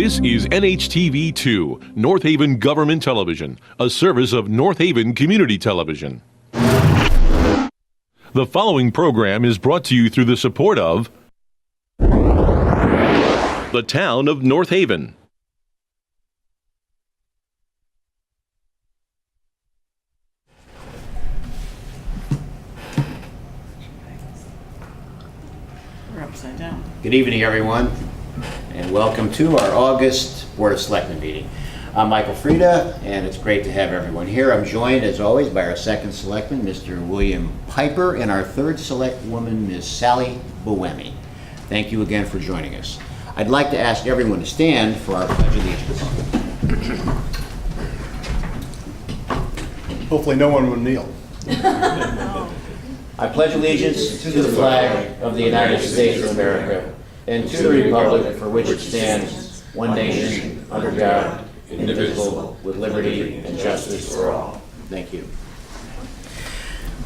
This is NHTV2, North Haven Government Television, a service of North Haven Community Television. The following program is brought to you through the support of the Town of North Haven. We're upside down. Good evening, everyone, and welcome to our August Board of Selectmen meeting. I'm Michael Frieda, and it's great to have everyone here. I'm joined, as always, by our second selectman, Mr. William Piper, and our third select woman, Ms. Sally Boemi. Thank you again for joining us. I'd like to ask everyone to stand for our Pledge of Allegiance. Hopefully no one will kneel. I pledge allegiance to the flag of the United States of America and to the republic for which it stands, one nation, under God, indivisible, with liberty and justice for all. Thank you.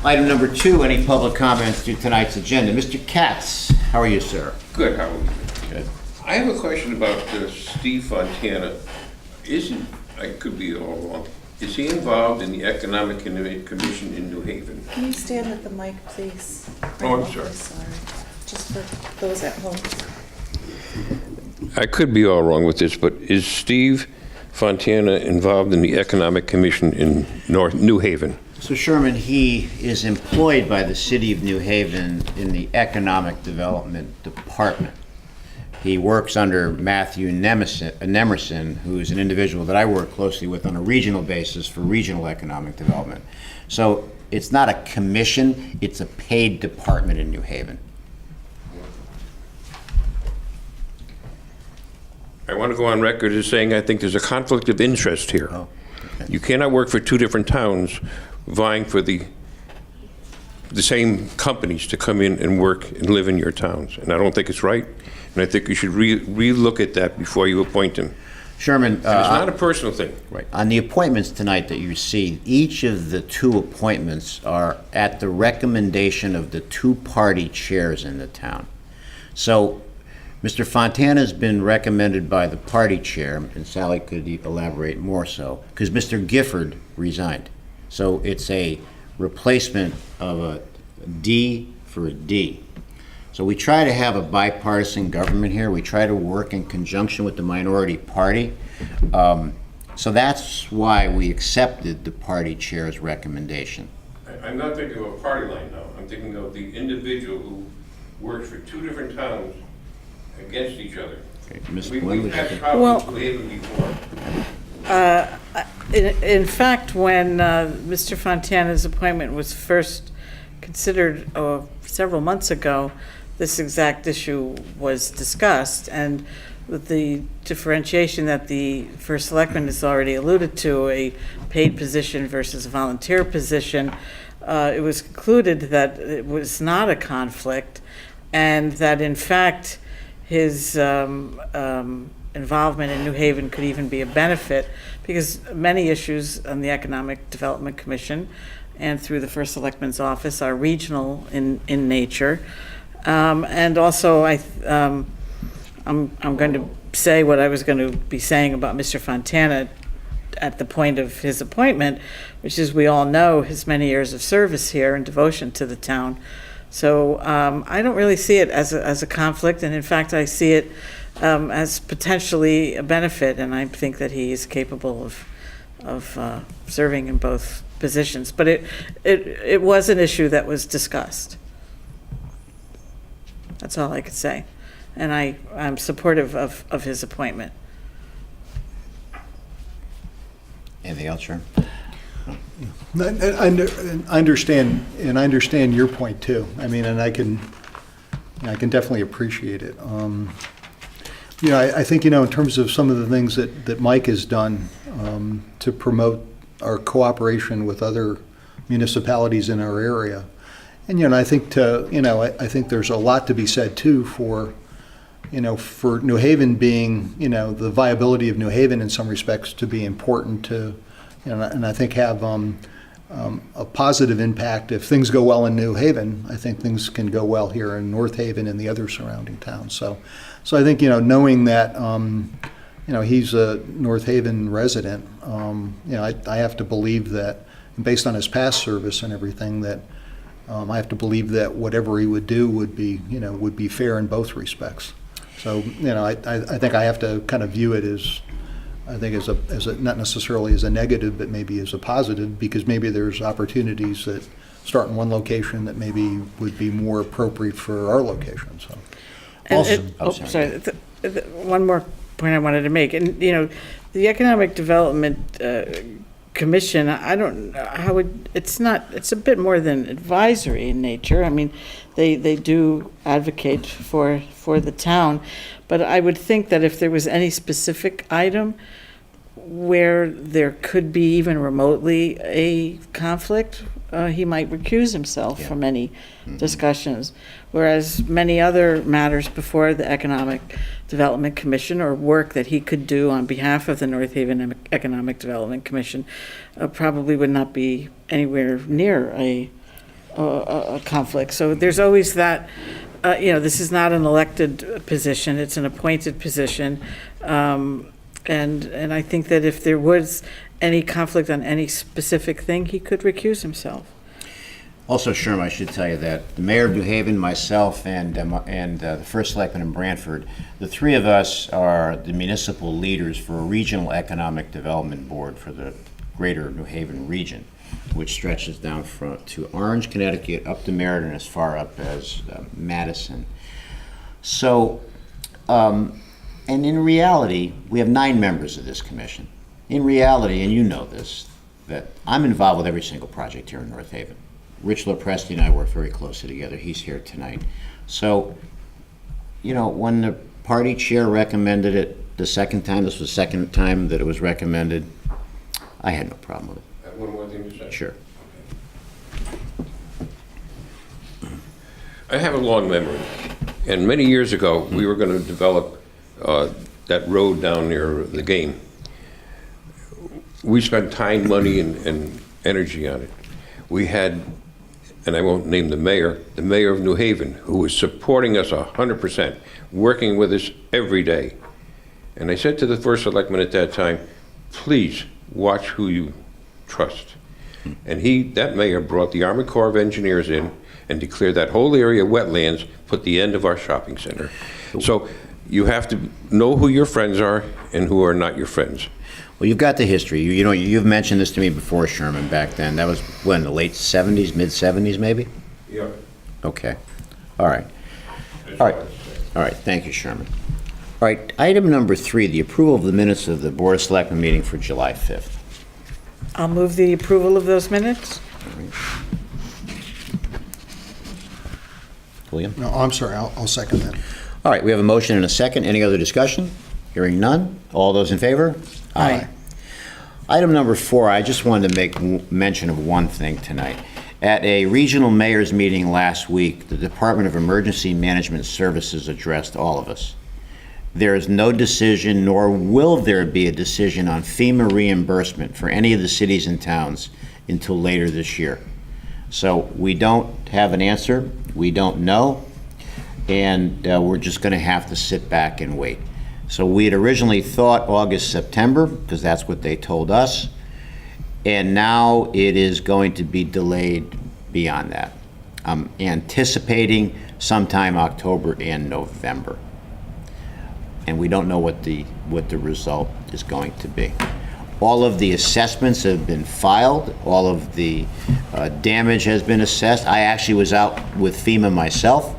Item number 2, any public comments to tonight's agenda? Mr. Katz, how are you, sir? Good, how are you? Good. I have a question about Steve Fontana. I could be all wrong, is he involved in the Economic Commission in New Haven? Can you stand at the mic, please? Oh, I'm sorry. Sorry. Just for those at home. I could be all wrong with this, but is Steve Fontana involved in the Economic Commission in New Haven? So Sherman, he is employed by the City of New Haven in the Economic Development Department. He works under Matthew Nemerson, who's an individual that I work closely with on a regional basis for regional economic development. So it's not a commission, it's a paid department in New Haven. I want to go on record as saying I think there's a conflict of interest here. Oh, okay. You cannot work for two different towns vying for the same companies to come in and work and live in your towns. And I don't think it's right. And I think you should re-look at that before you appoint him. Sherman, It's not a personal thing. right. On the appointments tonight that you see, each of the two appointments are at the recommendation of the two-party chairs in the town. So Mr. Fontana has been recommended by the party chair, and Sally could elaborate more so, because Mr. Gifford resigned. So it's a replacement of a D for a D. So we try to have a bipartisan government here. We try to work in conjunction with the minority party. So that's why we accepted the party chair's recommendation. I'm not thinking of a party line now. I'm thinking of the individual who works for two different towns against each other. Okay, Ms. We've Gwendolyn, had Well- problems with Haven before. In fact, when Mr. Fontana's appointment was first considered several months ago, this exact issue was discussed, and with the differentiation that the first selectman has already alluded to, a paid position versus a volunteer position, it was concluded that it was not a conflict, and that in fact his involvement in New Haven could even be a benefit, because many issues on the Economic Development Commission and through the First Selectman's office are regional in nature. And also, I'm going to say what I was going to be saying about Mr. Fontana at the point of his appointment, which is we all know his many years of service here and devotion to the town. So I don't really see it as a conflict, and in fact, I see it as potentially a benefit, and I think that he is capable of serving in both positions. But it was an issue that was discussed. That's all I could say, and I'm supportive of his appointment. Anything else, Sharon? I understand your point too. I mean, and I can definitely appreciate it. I think, in terms of some of the things that Mike has done to promote our cooperation with other municipalities in our area, and I think I think there's a lot to be said too for New Haven being, the viability of New Haven in some respects to be important to, and I think have a positive impact. If things go well in New Haven, I think things can go well here in North Haven and the other surrounding towns. So I think, knowing that, he's a North Haven resident. I have to believe that, based on his past service and everything, that I have to believe that whatever he would do would be fair in both respects. So, I think I have to kind of view it as, not necessarily as a negative, but maybe as a positive, because maybe there's opportunities that start in one location that maybe would be more appropriate for our location, so. And Also- sorry. One more point I wanted to make, and, the Economic Development Commission, I don't know how it's a bit more than advisory in nature. I mean, they do advocate for the town, but I would think that if there was any specific item where there could be even remotely a conflict, he might recuse himself from any discussions. Whereas many other matters before the Economic Development Commission, or work that he could do on behalf of the North Haven Economic Development Commission, probably would not be anywhere near a conflict. So there's always that, this is not an elected position, it's an appointed position. And I think that if there was any conflict on any specific thing, he could recuse himself. Also, Sherm, I should tell you that the mayor of New Haven, myself, and the first selectman in Brantford, the three of us are the municipal leaders for a regional economic development board for the greater New Haven region, which stretches down to Orange, Connecticut, up to Meriden, as far up as Madison. So, and in reality, we have 9 members of this commission. In reality, and you know this, that I'm involved with every single project here in North Haven. Rich Lopresti and I work very closely together. He's here tonight. So, when the party chair recommended it the second time, this was the second time that it was recommended, I had no problem with it. I have one more thing to say. Sure. I have a long memory, and many years ago, we were going to develop that road down near the game. We spent time, money, and energy on it. We had, and I won't name the mayor of New Haven, who was supporting us 100%, working with us every day. And I said to the first selectman at that time, please watch who you trust. And that mayor brought the Army Corps of Engineers in and declared that whole area wetlands, put the end of our shopping center. So you have to know who your friends are and who are not your friends. Well, you've got the history. You've mentioned this to me before, Sherman, back then. That was when, the late 70s, mid-70s, maybe? Yeah. Okay. All right. All right. Thank you, Sherman. All right. Item number 3, the approval of the minutes of the Board of Selectmen meeting for July 5th. I'll move the approval of those minutes. All right. William? No, I'm sorry, I'll second that. All right. We have a motion and a second. Any other discussion? Hearing none. All those in favor? Aye. Item number 4, I just wanted to make mention of one thing tonight. At a regional mayor's meeting last week, the Department of Emergency Management Services addressed all of us. There is no decision, nor will there be a decision on FEMA reimbursement for any of the cities and towns until later this year. So we don't have an answer, we don't know, and we're just going to have to sit back and wait. So we had originally thought August, September, because that's what they told us, and now it is going to be delayed beyond that. I'm anticipating sometime October and November. And we don't know what the result is going to be. All of the assessments have been filed, all of the damage has been assessed. I actually was out with FEMA myself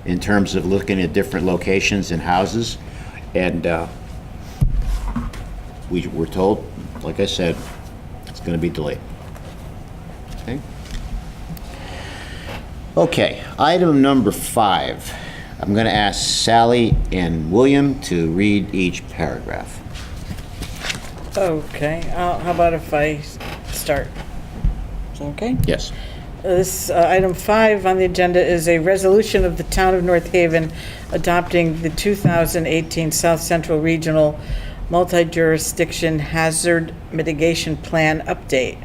in terms of looking at different locations and houses. And we were told, like I said, it's going to be delayed. Okay. Okay, item number 5. I'm going to ask Sally and William to read each paragraph. Okay, how about if I start? Is that okay? Yes. This item 5 on the agenda is a resolution of the Town of North Haven adopting the 2018 South Central Regional Multi-Jurisdiction Hazard Mitigation Plan Update.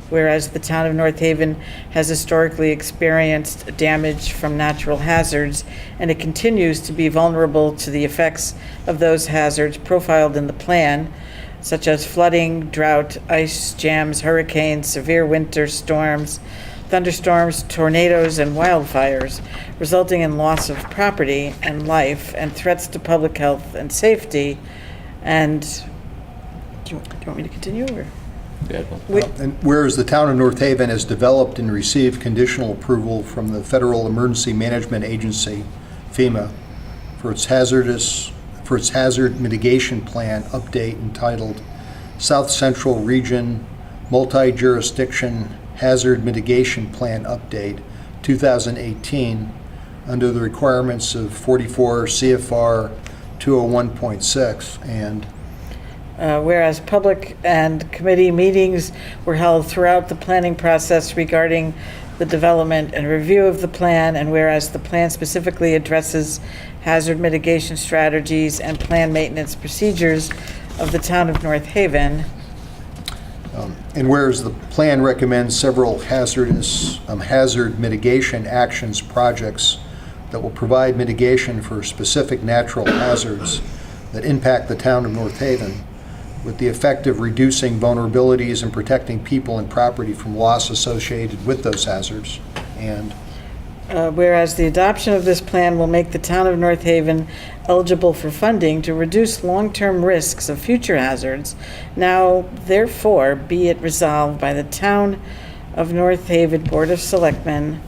whereas the town of North Haven has historically experienced damage from natural hazards, and it continues to be vulnerable to the effects of those hazards profiled in the plan, such as flooding, drought, ice jams, hurricanes, severe winter storms, thunderstorms, tornadoes, and wildfires, resulting in loss of property and life and threats to public health and safety. And do you want me to continue? Or? And whereas the town of North Haven has developed and received conditional approval from the Federal Emergency Management Agency, FEMA, for its hazard mitigation plan update entitled South Central Region Multi-Jurisdiction Hazard Mitigation Plan Update 2018 under the requirements of 44 CFR 201.6, and whereas public and committee meetings were held throughout the planning process regarding the development and review of the plan, and whereas the plan specifically addresses hazard mitigation strategies and plan maintenance procedures of the town of North Haven, and whereas the plan recommends several hazard mitigation actions projects that will provide mitigation for specific natural hazards that impact the town of North Haven, with the effect of reducing vulnerabilities and protecting people and property from loss associated with those hazards. And whereas the adoption of this plan will make the town of North Haven eligible for funding to reduce long-term risks of future hazards, now therefore be it resolved by the town of North Haven Board of Selectmen.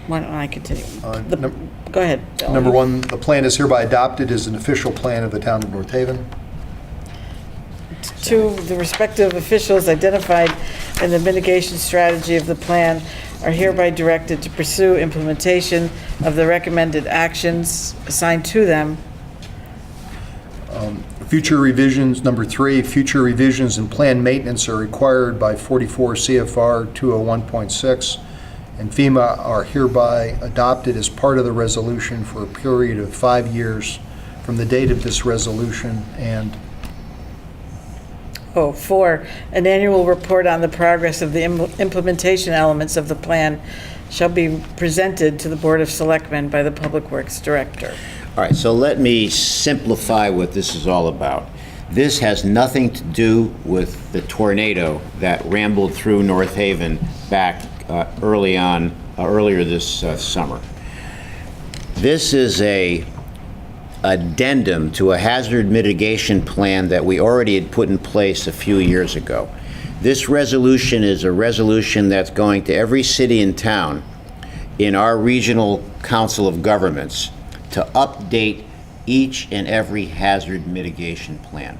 Why don't I continue? Go ahead, Bill. number one, the plan is hereby adopted as an official plan of the town of North Haven. Two, the respective officials identified in the mitigation strategy of the plan are hereby directed to pursue implementation of the recommended actions assigned to them. Future revisions, number three, future revisions and plan maintenance are required by 44 CFR 201.6, and FEMA are hereby adopted as part of the resolution for a period of 5 years from the date of this resolution. And Four, an annual report on the progress of the implementation elements of the plan shall be presented to the Board of Selectmen by the Public Works Director. All right, so let me simplify what this is all about. This has nothing to do with the tornado that rambled through North Haven back earlier this summer. This is a addendum to a hazard mitigation plan that we already had put in place a few years ago. This resolution is a resolution that's going to every city and town in our regional council of governments to update each and every hazard mitigation plan.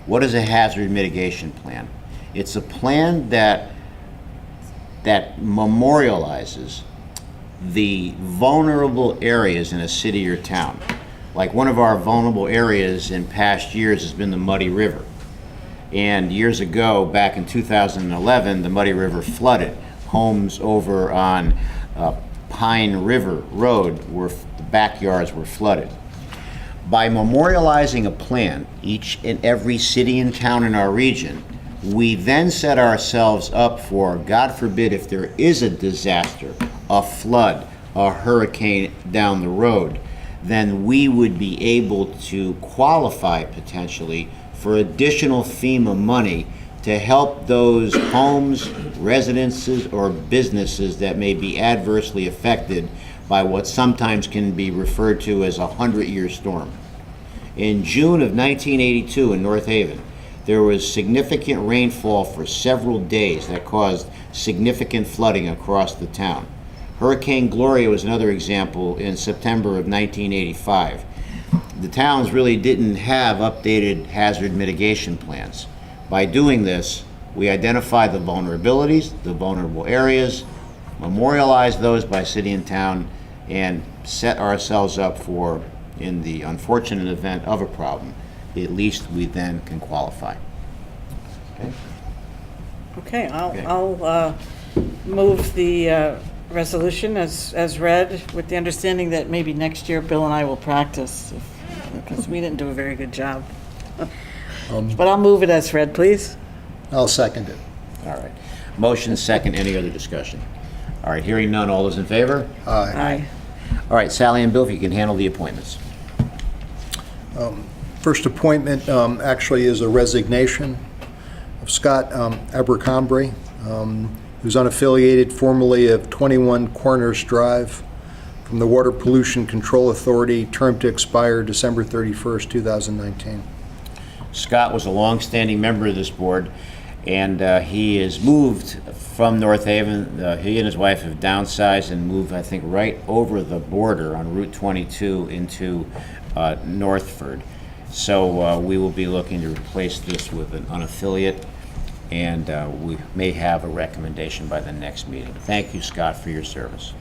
What is a hazard mitigation plan? It's a plan that memorializes the vulnerable areas in a city or town. Like one of our vulnerable areas in past years has been the Muddy River. And years ago, back in 2011, the Muddy River flooded. Homes over on Pine River Road, the backyards were flooded. By memorializing a plan, each and every city and town in our region, we then set ourselves up for, God forbid, if there is a disaster, a flood, a hurricane down the road, then we would be able to qualify potentially for additional FEMA money to help those homes, residences, or businesses that may be adversely affected by what sometimes can be referred to as a 100-year storm. In June of 1982 in North Haven, there was significant rainfall for several days that caused significant flooding across the town. Hurricane Gloria was another example in September of 1985. The towns really didn't have updated hazard mitigation plans. By doing this, we identify the vulnerabilities, the vulnerable areas, memorialize those by city and town, and set ourselves up for, in the unfortunate event of a problem, at least we then can qualify. Okay? Okay, I'll move the resolution as read, with the understanding that maybe next year Bill and I will practice, because we didn't do a very good job. But I'll move it as read, please. I'll second it. All right. Motion second. Any other discussion? All right, hearing none. All those in favor? Aye. All right, Sally and Bill, if you can handle the appointments. First appointment actually is a resignation of Scott Abercrombie, who's unaffiliated, formerly of 21 Corners Drive, from the Water Pollution Control Authority, term to expire December 31st, 2019. Scott was a longstanding member of this board, and he has moved from North Haven. He and his wife have downsized and moved, I think, right over the border on Route 22 into Northford. So we will be looking to replace this with an unaffiliate, and we may have a recommendation by the next meeting. Thank you, Scott, for your service.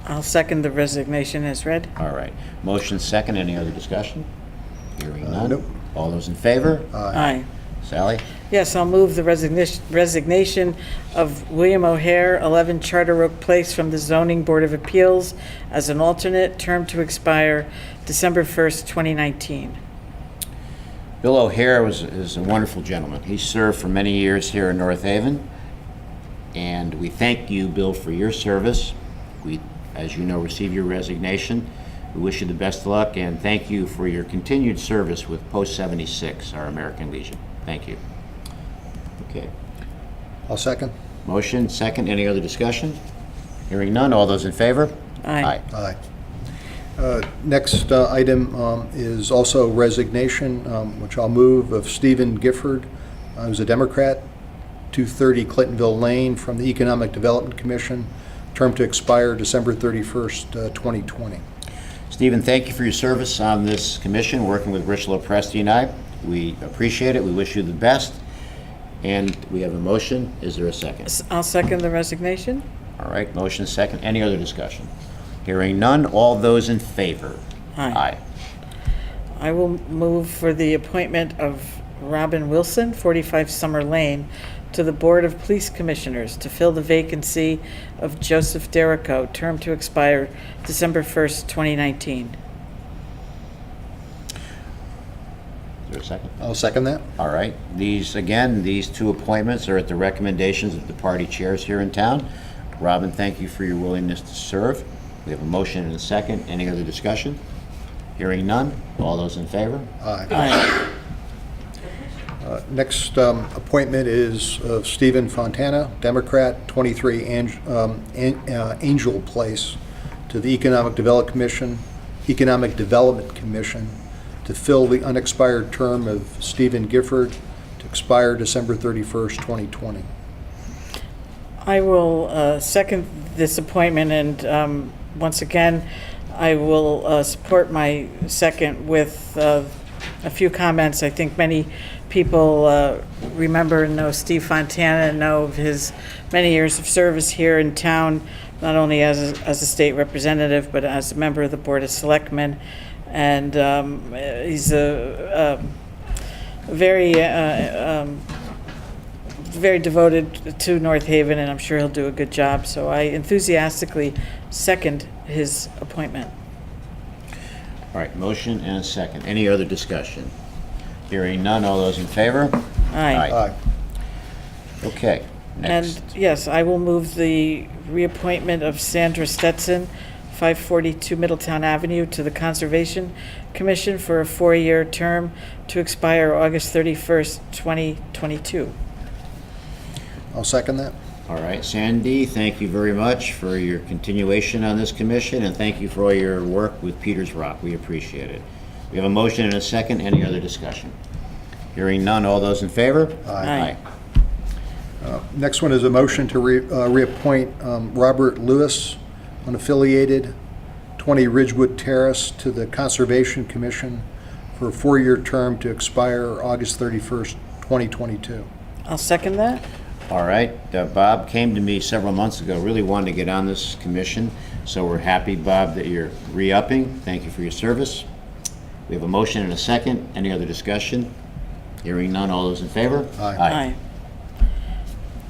I'll second the resignation as read. All right. Motion second. Any other discussion? Hearing none. Nope. All those in favor? Aye. Sally? Yes, I'll move the resignation of William O'Hare, 11 Charter Oak Place, from the Zoning Board of Appeals as an alternate, term to expire December 1st, 2019. Bill O'Hare is a wonderful gentleman. He served for many years here in North Haven, and we thank you, Bill, for your service. We, as you know, receive your resignation. We wish you the best of luck, and thank you for your continued service with Post 76, our American Legion. Thank you. Okay. I'll second. Motion, second. Any other discussion? Hearing none. All those in favor? Aye. Aye. Next item is also resignation, which I'll move, of Stephen Gifford, who's a Democrat, 230 Clintonville Lane, from the Economic Development Commission, term to expire December 31st, 2020. Stephen, thank you for your service on this commission, working with Rich Lopresti and I. We appreciate it. We wish you the best. And we have a motion. Is there a second? I'll second the resignation. All right, motion second. Any other discussion? Hearing none. All those in favor? Aye. I will move for the appointment of Robin Wilson, 45 Summer Lane, to the Board of Police Commissioners to fill the vacancy of Joseph Derrico, term to expire December 1st, 2019. Is there a second? I'll second that. All right. These two appointments are at the recommendations of the party chairs here in town. Robin, thank you for your willingness to serve. We have a motion and a second. Any other discussion? Hearing none. All those in favor? Aye. Aye. Next appointment is of Stephen Fontana, Democrat, 23 Angel Place, to the Economic Development Commission to fill the unexpired term of Stephen Gifford to expire December 31st, 2020. I will second this appointment, and once again, I will support my second with a few comments. I think many people remember and know Steve Fontana and know of his many years of service here in town, not only as a state representative, but as a member of the Board of Selectmen. And he's a very devoted to North Haven, and I'm sure he'll do a good job. So I enthusiastically second his appointment. All right, motion and a second. Any other discussion? Hearing none. All those in favor? Aye. Aye. Okay, next. And yes, I will move the reappointment of Sandra Stetson, 542 Middletown Avenue, to the Conservation Commission for a 4-year term to expire August 31st, 2022. I'll second that. All right, Sandy, thank you very much for your continuation on this commission, and thank you for all your work with Peters Rock. We appreciate it. We have a motion and a second. Any other discussion? Hearing none. All those in favor? Aye. Next one is a motion to reappoint Robert Lewis, unaffiliated, 20 Ridgewood Terrace, to the Conservation Commission for a 4-year term to expire August 31st, 2022. I'll second that. All right, Bob came to me several months ago, really wanted to get on this commission, so we're happy, Bob, that you're re-upping. Thank you for your service. We have a motion and a second. Any other discussion? Hearing none. All those in favor? Aye.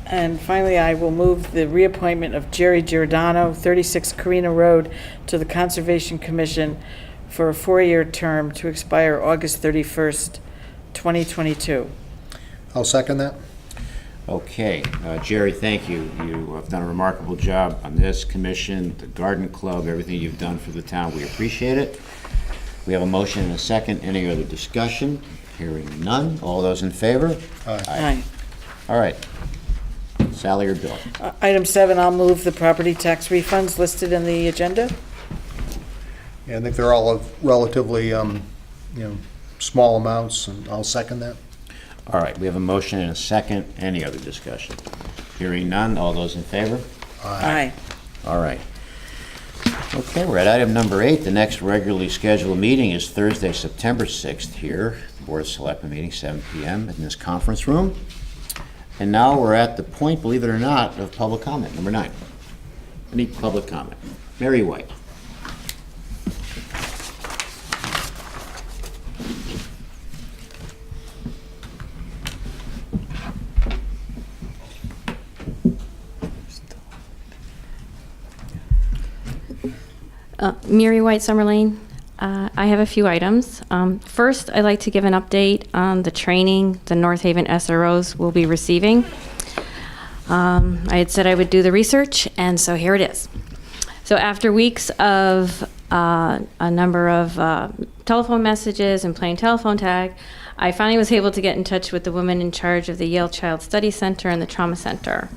And finally, I will move the reappointment of Jerry Giordano, 36 Carina Road, to the Conservation Commission for a 4-year term to expire August 31st, 2022. I'll second that. Okay, Jerry, thank you. You have done a remarkable job on this commission, the garden club, everything you've done for the town. We appreciate it. We have a motion and a second. Any other discussion? Hearing none. All those in favor? Aye. All right. Sally or Bill? Item 7, I'll move the property tax refunds listed in the agenda. Yeah, I think they're all of relatively, small amounts, and I'll second that. All right, we have a motion and a second. Any other discussion? Hearing none. All those in favor? Aye. All right. Okay, we're at item number 8. The next regularly scheduled meeting is Thursday, September 6th here, the Board of Selectmen meeting, 7 p.m. in this conference room. And now we're at the point, believe it or not, of public comment, number 9. Any public comment? Mary White. Mary White, Summer Lane. I have a few items. First, I'd like to give an update on the training the North Haven SROs will be receiving. I had said I would do the research, and so here it is. So after weeks of a number of telephone messages and playing telephone tag, I finally was able to get in touch with the woman in charge of the Yale Child Study Center and the Trauma Center.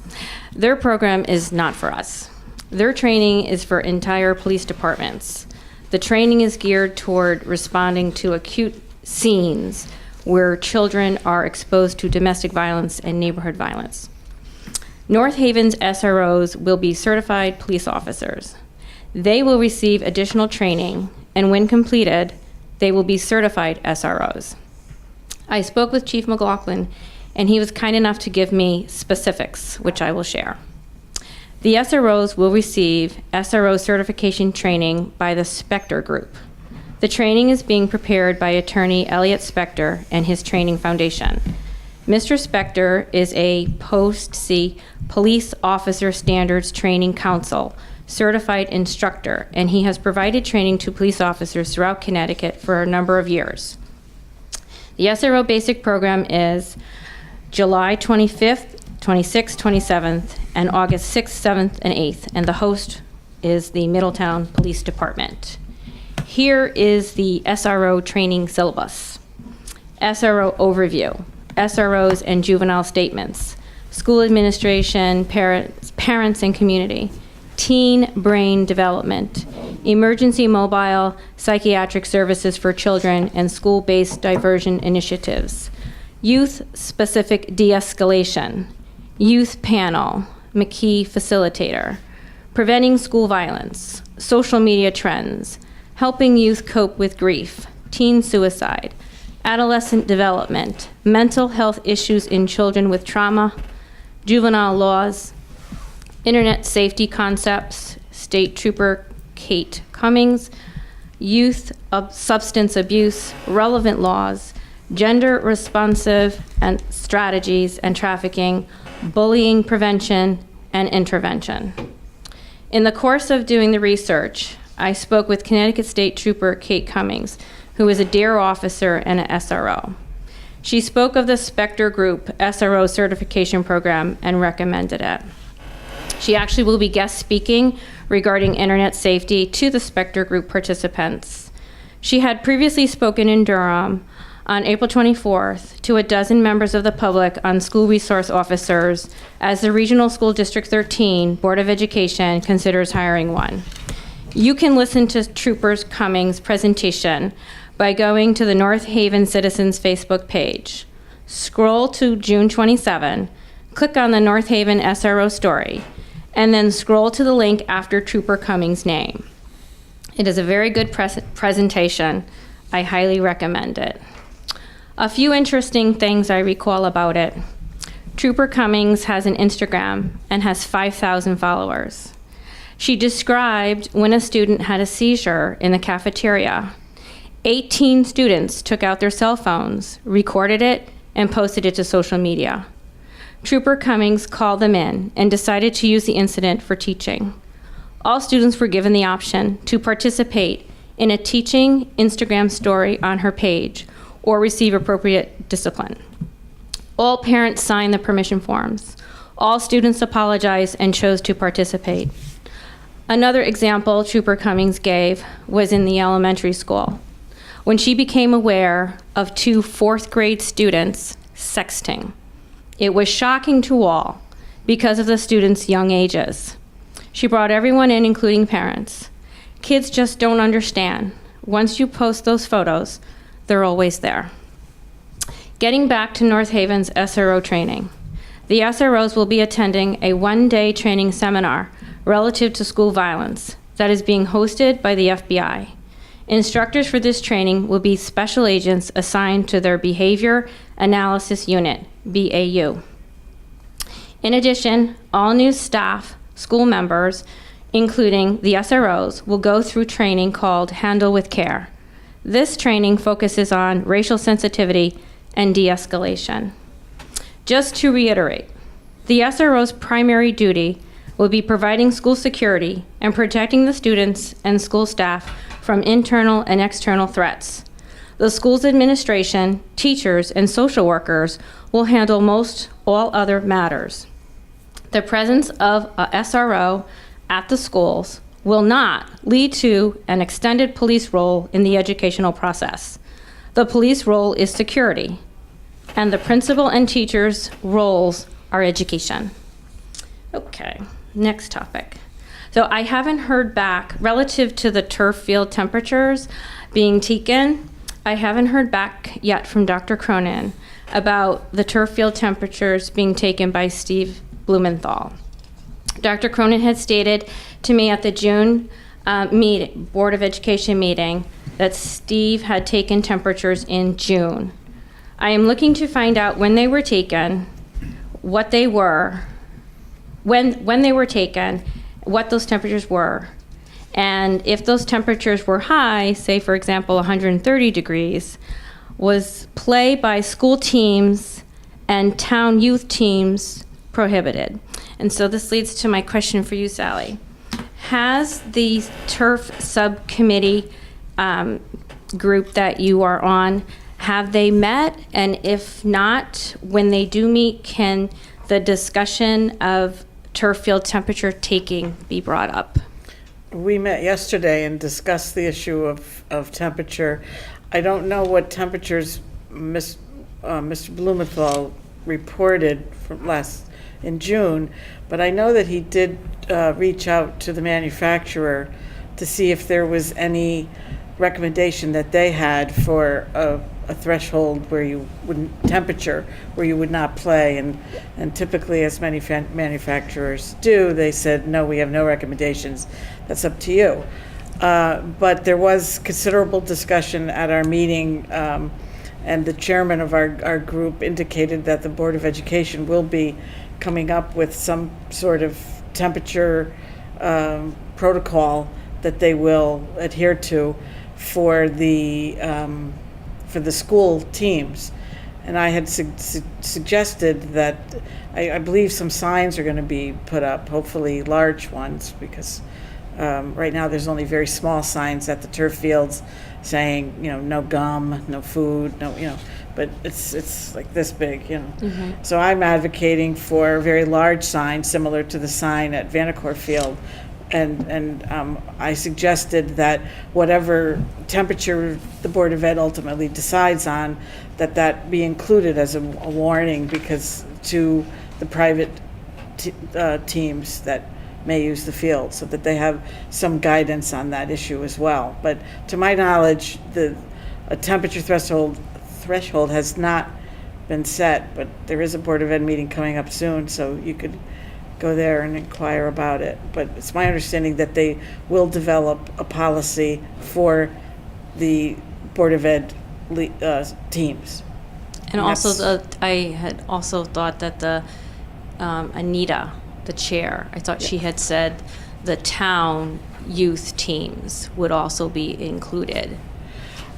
Their program is not for us. Their training is for entire police departments. The training is geared toward responding to acute scenes where children are exposed to domestic violence and neighborhood violence. North Haven's SROs will be certified police officers. They will receive additional training, and when completed, they will be certified SROs. I spoke with Chief McLaughlin, and he was kind enough to give me specifics, which I will share. The SROs will receive SRO certification training by the Spector Group. The training is being prepared by attorney Elliot Spector and his training foundation. Mr. Spector is a post-C Police Officer Standards Training Council certified instructor, and he has provided training to police officers throughout Connecticut for a number of years. The SRO basic program is July 25th, 26th, 27th, and August 6th, 7th, and 8th, and the host is the Middletown Police Department. Here is the SRO training syllabus. SRO overview, SROs and juvenile statements, school administration, parents and community, teen brain development, emergency mobile psychiatric services for children and school-based diversion initiatives, youth-specific de-escalation, youth panel, McKee facilitator, preventing school violence, social media trends, helping youth cope with grief, teen suicide, adolescent development, mental health issues in children with trauma, juvenile laws, internet safety concepts, State Trooper Kate Cummings, youth substance abuse, relevant laws, gender responsive and strategies and trafficking, bullying prevention and intervention. In the course of doing the research, I spoke with Connecticut State Trooper Kate Cummings, who is a DARE officer and an SRO. She spoke of the Spector Group SRO certification program and recommended it. She actually will be guest speaking regarding internet safety to the Spector Group participants. She had previously spoken in Durham on April 24th to a dozen members of the public on school resource officers as the Regional School District 13 Board of Education considers hiring one. You can listen to Trooper Cummings' presentation by going to the North Haven Citizens Facebook page. Scroll to June 27, click on the North Haven SRO story, and then scroll to the link after Trooper Cummings' name. It is a very good presentation. I highly recommend it. A few interesting things I recall about it. Trooper Cummings has an Instagram and has 5,000 followers. She described when a student had a seizure in the cafeteria. 18 students took out their cell phones, recorded it, and posted it to social media. Trooper Cummings called them in and decided to use the incident for teaching. All students were given the option to participate in a teaching Instagram story on her page or receive appropriate discipline. All parents signed the permission forms. All students apologized and chose to participate. Another example Trooper Cummings gave was in the elementary school, when she became aware of 2 fourth-grade students sexting. It was shocking to all because of the students' young ages. She brought everyone in, including parents. Kids just don't understand. Once you post those photos, they're always there. Getting back to North Haven's SRO training. The SROs will be attending a one-day training seminar relative to school violence that is being hosted by the FBI. Instructors for this training will be special agents assigned to their Behavior Analysis Unit, BAU. In addition, all new staff, school members, including the SROs, will go through training called Handle with Care. This training focuses on racial sensitivity and de-escalation. Just to reiterate, the SRO's primary duty will be providing school security and protecting the students and school staff from internal and external threats. The school's administration, teachers, and social workers will handle most all other matters. The presence of a SRO at the schools will not lead to an extended police role in the educational process. The police role is security, and the principal and teachers' roles are education. Okay, next topic. So I haven't heard back relative to the turf field temperatures being taken. I haven't heard back yet from Dr. Cronin about the turf field temperatures being taken by Steve Blumenthal. Dr. Cronin had stated to me at the June Board of Education meeting that Steve had taken temperatures in June. I am looking to find out when they were taken, what they were, when they were taken, what those temperatures were. And if those temperatures were high, say for example 130 degrees, was play by school teams and town youth teams prohibited? And so this leads to my question for you, Sally. Has the turf subcommittee group that you are on, have they met? And if not, when they do meet, can the discussion of turf field temperature taking be brought up? We met yesterday and discussed the issue of temperature. I don't know what temperatures Mr. Blumenthal reported from in June, but I know that he did reach out to the manufacturer to see if there was any recommendation that they had for a threshold where you wouldn't, temperature where you would not play, and typically, as many manufacturers do, they said, no, we have no recommendations, that's up to you. But there was considerable discussion at our meeting, and the chairman of our group indicated that the Board of Education will be coming up with some sort of temperature protocol that they will adhere to for the school teams. And I had suggested that I believe some signs are going to be put up, hopefully large ones, because right now there's only very small signs at the turf fields saying, no gum, no food, no, but it's like this big, Mm-hmm. So I'm advocating for a very large sign similar to the sign at Vanacore Field. And I suggested that whatever temperature the Board of Ed ultimately decides on, that be included as a warning, because to the private teams that may use the field, so that they have some guidance on that issue as well. But to my knowledge, a temperature threshold has not been set, but there is a Board of Ed meeting coming up soon, so you could go there and inquire about it. But it's my understanding that they will develop a policy for the Board of Ed teams. And also, I had also thought that the Anita, the chair, I thought she had said the town youth teams would also be included.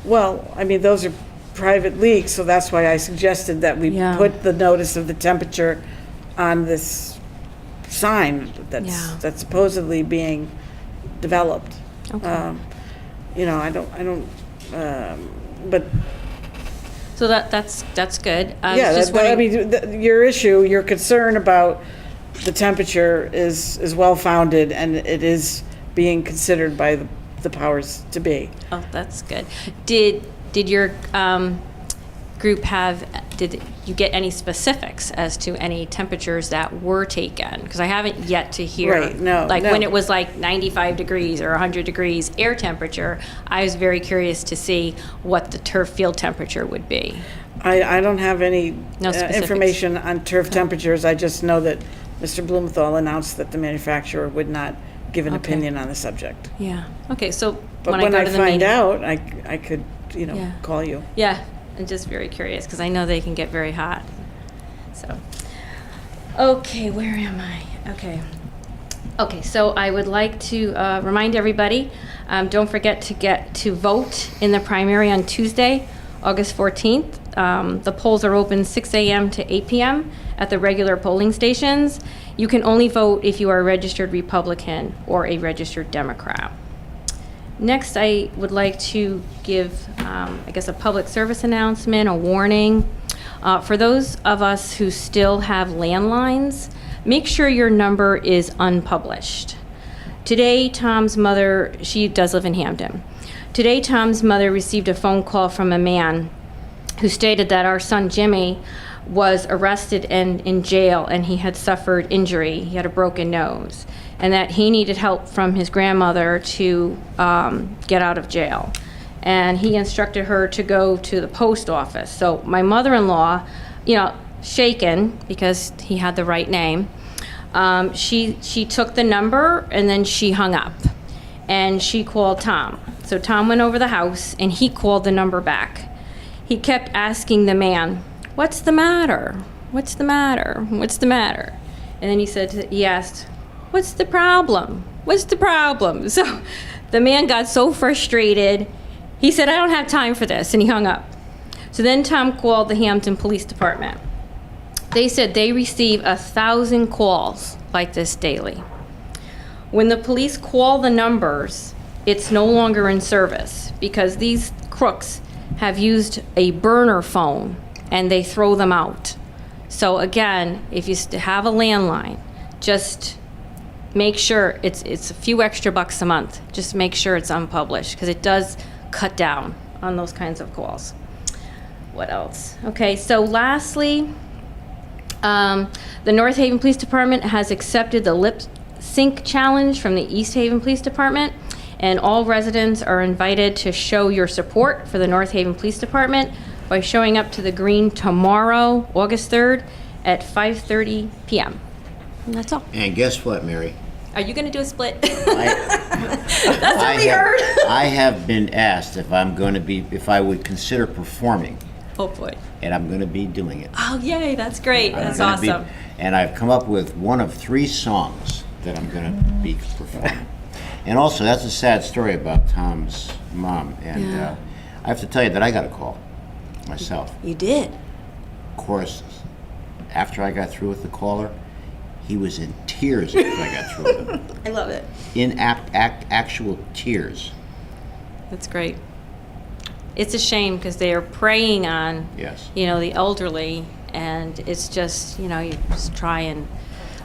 Well, I mean, those are private leagues, so that's why I suggested that we put the notice of the temperature on this sign that's supposedly being developed. Okay. I don't, but So that's good. I was Yeah, just I wondering- mean, your issue, your concern about the temperature is well-founded, and it is being considered by the powers to be. Oh, that's good. Did your group did you get any specifics as to any temperatures that were taken? Because I haven't yet to hear. Right, no, Like no. when it was like 95 degrees or 100 degrees air temperature, I was very curious to see what the turf field temperature would be. I don't have any No specifics. information on turf temperatures. I just know that Mr. Blumenthal announced that the manufacturer would not give an Okay. opinion on the subject. Yeah. Okay, so But when I when go I to the find meeting. out, I could, Yeah. call you. Yeah, I'm just very curious because I know they can get very hot. So, okay, where am I? Okay, so I would like to remind everybody, don't forget to get to vote in the primary on Tuesday, August 14th. The polls are open 6 a.m. to 8 p.m. at the regular polling stations. You can only vote if you are a registered Republican or a registered Democrat. Next, I would like to give, I guess, a public service announcement, a warning. For those of us who still have landlines, make sure your number is unpublished. Today, Tom's mother, she does live in Hampton. Today, Tom's mother received a phone call from a man who stated that our son Jimmy was arrested and in jail, and he had suffered injury. He had a broken nose, and that he needed help from his grandmother to get out of jail. And he instructed her to go to the post office. So my mother-in-law, shaken because he had the right name, she took the number and then she hung up, and she called Tom. So Tom went over the house and he called the number back. He kept asking the man, "What's the matter? What's the matter? What's the matter?" And then he asked, "What's the problem? What's the problem?" So the man got so frustrated, he said, "I don't have time for this," and he hung up. So then Tom called the Hampton Police Department. They said they receive 1,000 calls like this daily. When the police call the numbers, it's no longer in service because these crooks have used a burner phone and they throw them out. So again, if you have a landline, just make sure it's a few extra bucks a month. Just make sure it's unpublished because it does cut down on those kinds of calls. What else? Okay, so lastly, the North Haven Police Department has accepted the lip sync challenge from the East Haven Police Department, and all residents are invited to show your support for the North Haven Police Department by showing up to the Green tomorrow, August 3rd at 5:30 p.m. And that's all. And guess what, Mary? Are you going to do a split? That's what we heard. I have been asked if I would consider performing, Oh, boy. and I'm going to be doing it. Oh, yay, that's great. That's I'm gonna be- awesome. and I've come up with one of 3 songs that I'm going to be performing. And also, that's a sad story about Tom's mom. And Yeah. I have to tell you that I got a call myself. You did? Of course, after I got through with the caller, he was in tears after I got through with him. I love it. In actual tears. That's great. It's a shame because they are preying on, Yes. the elderly, and it's just, you just try and,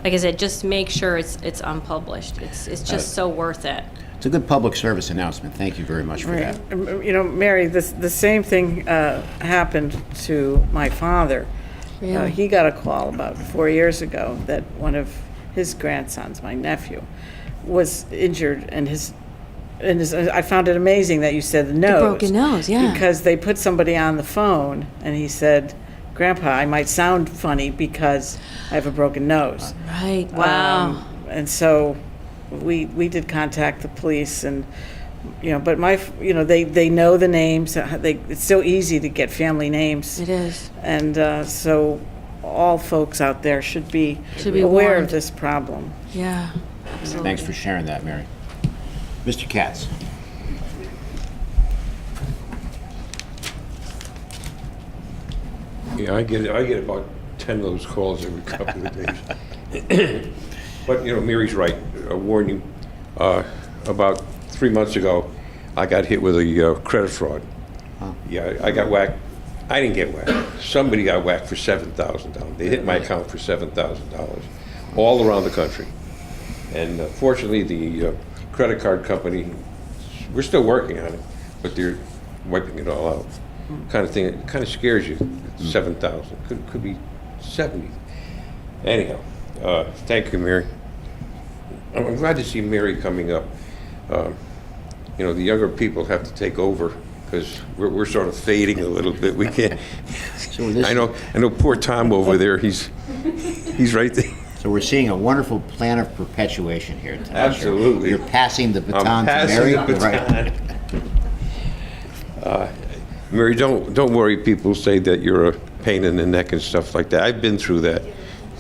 like I said, just make sure it's unpublished. It's just so worth it. It's a good public service announcement. Thank you very much for Right. that. Mary, the same thing happened to my father. Really? He got a call about 4 years ago that one of his grandsons, my nephew, was injured, and I found it amazing that you said the nose. broken nose, yeah. Because they put somebody on the phone, and he said, "Grandpa, I might sound funny because I have a broken nose." Right. Wow. And so we did contact the police, and but they know the names. It's so easy to get family names. It is. And so all folks out there should be Should be aware warned. of this problem. Yeah. Thanks for sharing that, Mary. Mr. Katz. Yeah, I get about 10 of those calls every couple of days. But, Mary's right. I warn you, about 3 months ago, I got hit with a credit fraud. Yeah, I got whacked I didn't get whacked. Somebody got whacked for $7,000. They hit my account for $7,000 all around the country. And fortunately, the credit card company, we're still working on it, but they're wiping it all out. Kind of thing, it kind of scares you. 7,000, could be 70. Anyhow, thank you, Mary. I'm glad to see Mary coming up. You know, the younger people have to take over because we're sort of fading a little bit. We can't. So this, I know. Poor Tom over there. He's right there. So we're seeing a wonderful plan of perpetuation here tonight. Absolutely. You're passing the baton I'm passing to Mary. the baton. Right. Mary, don't worry. People say that you're a pain in the neck and stuff like that. I've been through that.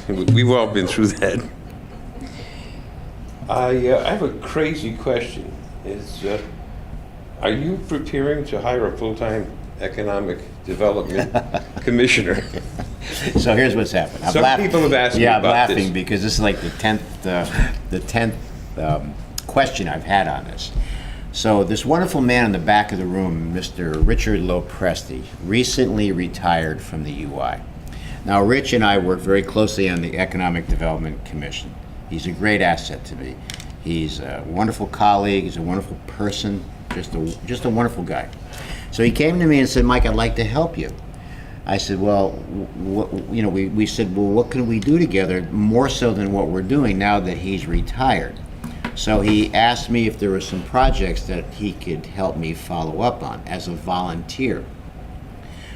We've all been through that. I have a crazy question. Are you preparing to hire a full-time economic development commissioner? So here's what's happened. Some people have asked me I'm about laughing this. because this is like the 10th question I've had on this. So this wonderful man in the back of the room, Mr. Richard Lopresti, recently retired from the UI. Now, Rich and I work very closely on the Economic Development Commission. He's a great asset to me. He's a wonderful colleague. He's a wonderful person. Just a wonderful guy. So he came to me and said, "Mike, I'd like to help you." I said, "Well, we said, well, what can we do together more so than what we're doing now that he's retired?" So he asked me if there were some projects that he could help me follow up on as a volunteer.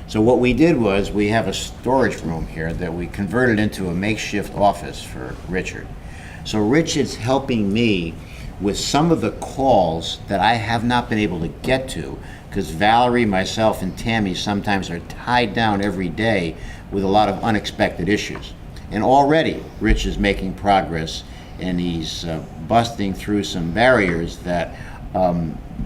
So what we did was we have a storage room here that we converted into a makeshift office for Richard. So Rich is helping me with some of the calls that I have not been able to get to because Valerie, myself, and Tammy sometimes are tied down every day with a lot of unexpected issues. And already Rich is making progress and he's busting through some barriers that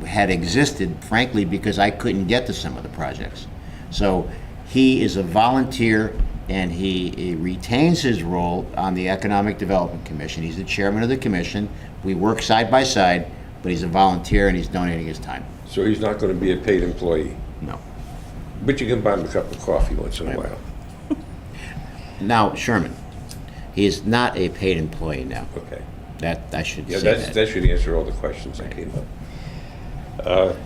had existed, frankly, because I couldn't get to some of the projects. So he is a volunteer and he retains his role on the Economic Development Commission. He's the chairman of the commission. We work side by side, but he's a volunteer and he's donating his time. So he's not going to be a paid employee. No. But you can buy him a cup of coffee once in a while. Now, Sherman, he is not a paid employee now. Okay. That I should Yeah, say that. that should answer all the questions that came up.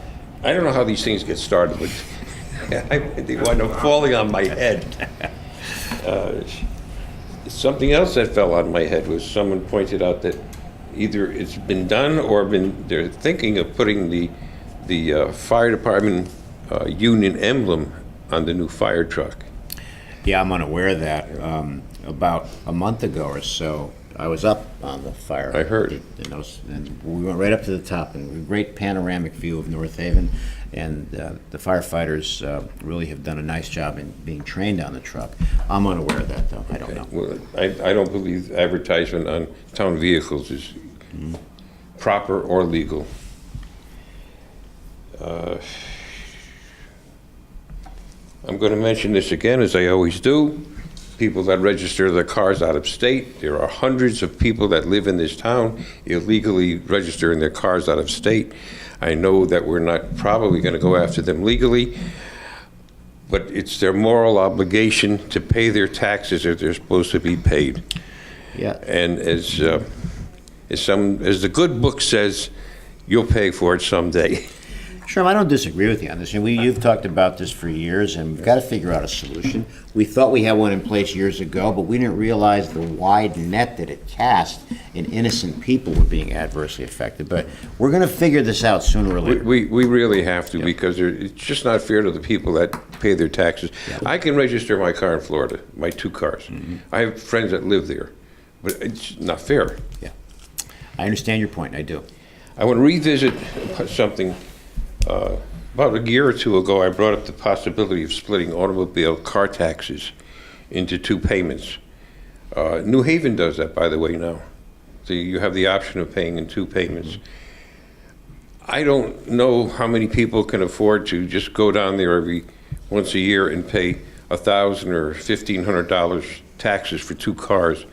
I don't know how these things get started, but they wind up falling on my head. Something else that fell on my head was someone pointed out that either it's been done or they're thinking of putting the fire department union emblem on the new fire truck. Yeah, I'm unaware of that. About a month ago or so, I was up on the fire. I heard. And we went right up to the top, and a great panoramic view of North Haven. And the firefighters really have done a nice job in being trained on the truck. I'm unaware of that, though. I don't know. Well, I don't believe advertisement on town vehicles is proper or legal. I'm going to mention this again, as I always do. People that register their cars out of state. There are hundreds of people that live in this town illegally registering their cars out of state. I know that we're not probably going to go after them legally, but it's their moral obligation to pay their taxes if they're supposed to be paid. Yeah. And as the good book says, you'll pay for it someday. Sure, I don't disagree with you on this. You've talked about this for years, and we've got to figure out a solution. We thought we had one in place years ago, but we didn't realize the wide net that it cast, and innocent people were being adversely affected. But we're going to figure this out sooner or later. We really have to, because it's just not fair to the people that pay their taxes. I can register my car in Florida, my 2 cars. I have friends that live there, but it's not fair. Yeah, I understand your point. I do. I want to revisit something. About a year or 2 ago, I brought up the possibility of splitting automobile car taxes into 2 payments. New Haven does that, by the way, now. So you have the option of paying in 2 payments. I don't know how many people can afford to just go down there once a year and pay $1,000 or $1,500 taxes for 2 cars,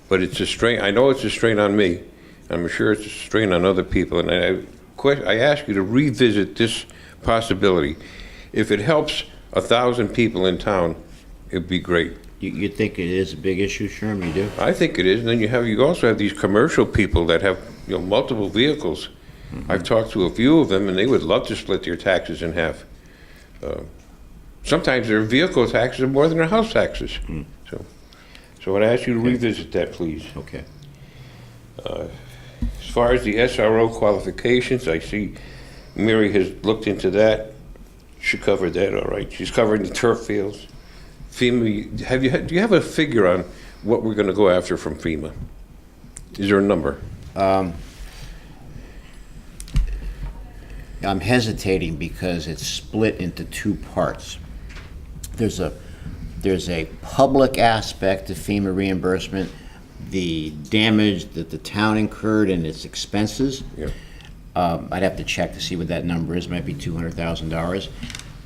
but it's a strain. I know it's a strain on me. I'm sure it's a strain on other people, and I ask you to revisit this possibility. If it helps 1,000 people in town, it'd be great. You think it is a big issue, Sherm? You do? I think it is. And then you also have these commercial people that have, multiple vehicles. I've talked to a few of them, and they would love to split their taxes in half. Sometimes their vehicle taxes are more than their house taxes. So I'd ask you to revisit that, please. Okay. As far as the SRO qualifications, I see Mary has looked into that. She covered that all right. She's covering the turf fields. FEMA, do you have a figure on what we're going to go after from FEMA? Is there a number? I'm hesitating because it's split into two parts. There's a public aspect to FEMA reimbursement, the damage that the town incurred and its expenses. Yeah. I'd have to check to see what that number is, might be $200,000.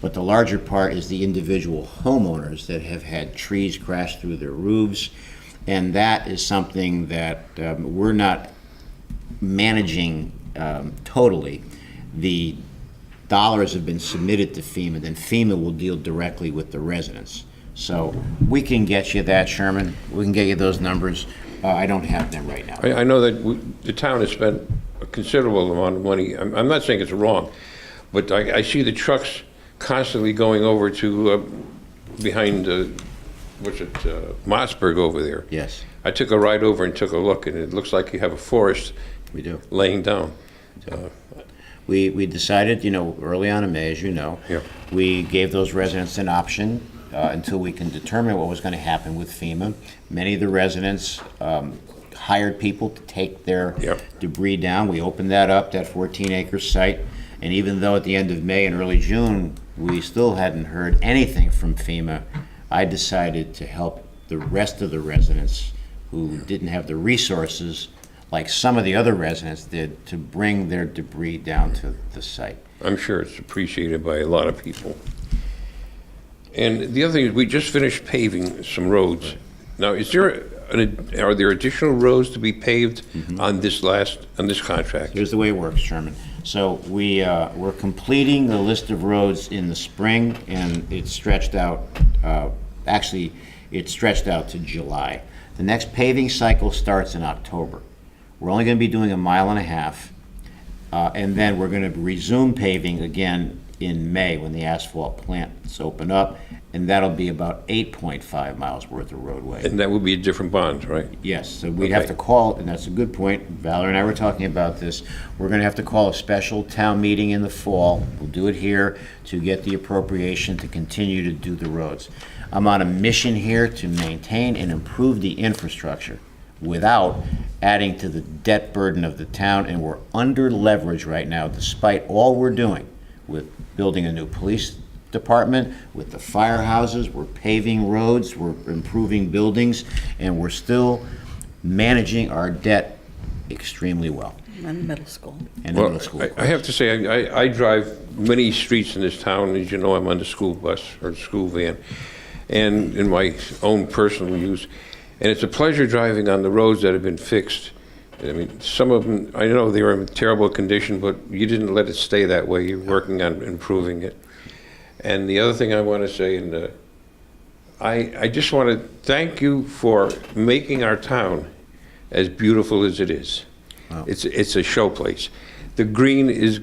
But the larger part is the individual homeowners that have had trees crash through their roofs. And that is something that we're not managing totally. The dollars have been submitted to FEMA, then FEMA will deal directly with the residents. So we can get you that, Sherman. We can get you those numbers. I don't have them right now. I know that the town has spent a considerable amount of money. I'm not saying it's wrong, but I see the trucks constantly going over to behind, Mossberg over there. Yes, I took a ride over and took a look, and it looks like you have a forest we do. laying down. We decided, early on in May, as you know, Yeah. we gave those residents an option until we can determine what was going to happen with FEMA. Many of the residents hired people to take their Yep. debris down. We opened that up, that 14-acre site, and even though at the end of May and early June, we still hadn't heard anything from FEMA, I decided to help the rest of the residents who didn't have the resources, like some of the other residents did, to bring their debris down to the site. I'm sure it's appreciated by a lot of people. And the other thing is, we just finished paving some roads. Now, are there additional roads to be paved on this contract? Here's the way it works, Chairman. So we're completing the list of roads in the spring, and it's stretched out, it's stretched out to July. The next paving cycle starts in October. We're only going to be doing 1.5 miles, and then we're going to resume paving again in May when the asphalt plants open up, and that'll be about 8.5 miles worth of roadway. And that would be a different bond, right? Yes, so we'd have to call, and that's a good point, Valerie and I were talking about this, we're gonna have to call a special town meeting in the fall, we'll do it here, to get the appropriation to continue to do the roads. I'm on a mission here to maintain and improve the infrastructure without adding to the debt burden of the town, and we're under leveraged right now, despite all we're doing with building a new police department, with the firehouses, we're paving roads, we're improving buildings, and we're still managing our debt extremely well. And middle school. And the middle school. of I course. have to say, I drive many streets in this town. As you know, I'm on the school bus or the school van, and in my own personal use. And it's a pleasure driving on the roads that have been fixed. I mean, some of them, I know they were in terrible condition, but you didn't let it stay that way. You're working on improving it. And the other thing I want to say, and I just want to thank you for making our town as beautiful as it is. Wow. It's a showplace. The green is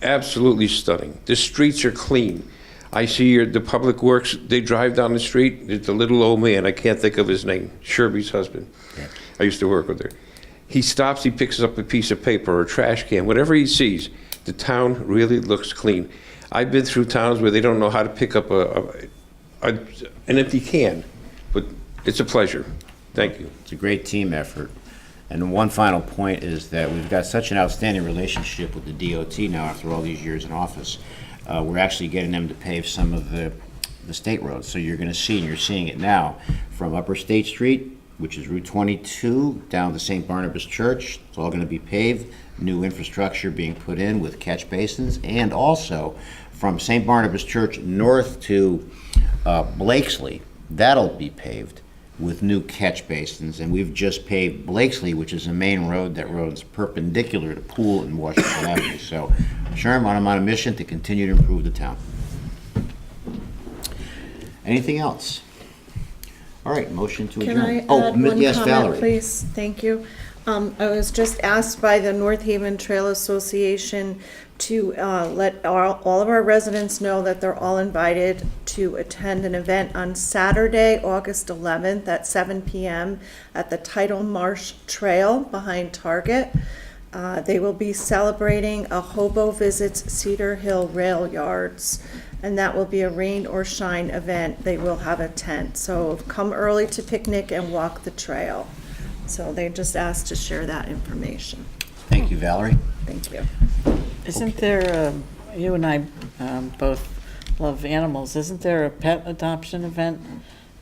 absolutely stunning. The streets are clean. I see the public works, they drive down the street, there's a little old man, I can't think of his name, Sherby's husband. Yeah. I used to work with her. He stops, he picks up a piece of paper or a trash can, whatever he sees, the town really looks clean. I've been through towns where they don't know how to pick up an empty can, but it's a pleasure. Thank you. It's a great team effort. And one final point is that we've got such an outstanding relationship with the DOT now after all these years in office. We're actually getting them to pave some of the state roads. So you're going to see, and you're seeing it now, from Upper State Street, which is Route 22, down to St. Barnabas Church. It's all going to be paved. New infrastructure being put in with catch basins. And also from St. Barnabas Church north to Blakesley, that'll be paved with new catch basins. And we've just paved Blakesley, which is a main road that runs perpendicular to Pool and Washington Avenue. So, Sherman, I'm on a mission to continue to improve the town. Anything else? All right, motion to Can adjourn. I Oh, add one yes, comment, Valerie. please? Thank you. I was just asked by the North Haven Trail Association to let all of our residents know that they're all invited to attend an event on Saturday, August 11th at 7 p.m. at the Tidal Marsh Trail behind Target. They will be celebrating a Hobo Visits Cedar Hill Rail Yards, and that will be a rain or shine event. They will have a tent, so come early to picnic and walk the trail. So they just asked to share that information. Thank you, Valerie. Thank you. Isn't there, you and I both love animals, isn't there a pet adoption event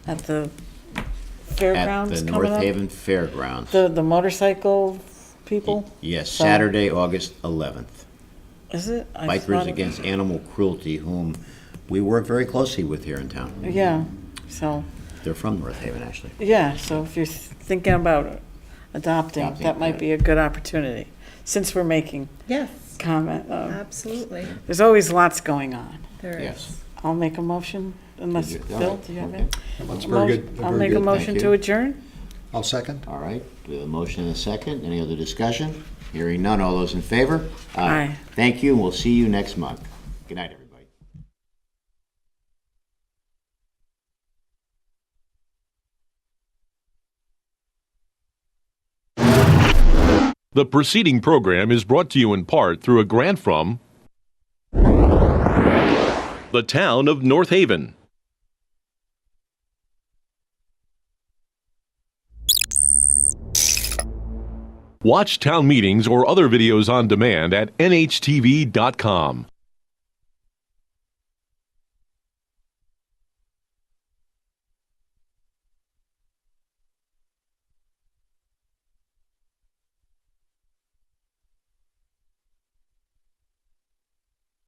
at the At fairgrounds the coming North up? Haven Fairgrounds. The motorcycle people? Yes, So- Saturday, August 11th. Is it? I Bikers thought it- Against Animal Cruelty, whom we work very closely with here in town. Yeah, so, They're from North Haven, actually. yeah, so if you're thinking about adopting, Adopting, that might yeah. be a good opportunity, since we're making Yes, comment. absolutely. There's always lots going on. There is. Yes. I'll make a motion, unless, Did you- all Bill, right, do you have okay. it? That's very good. I'll Very make a good. motion Thank to you. adjourn. I'll second. All right, we have a motion and a second. Any other discussion? Hearing none, all those in favor? Aye. Thank you, and we'll see you next month. Good night, everybody. The preceding program is brought to you in part through a grant from the town of North Haven. Watch town meetings or other videos on demand at nhtv.com.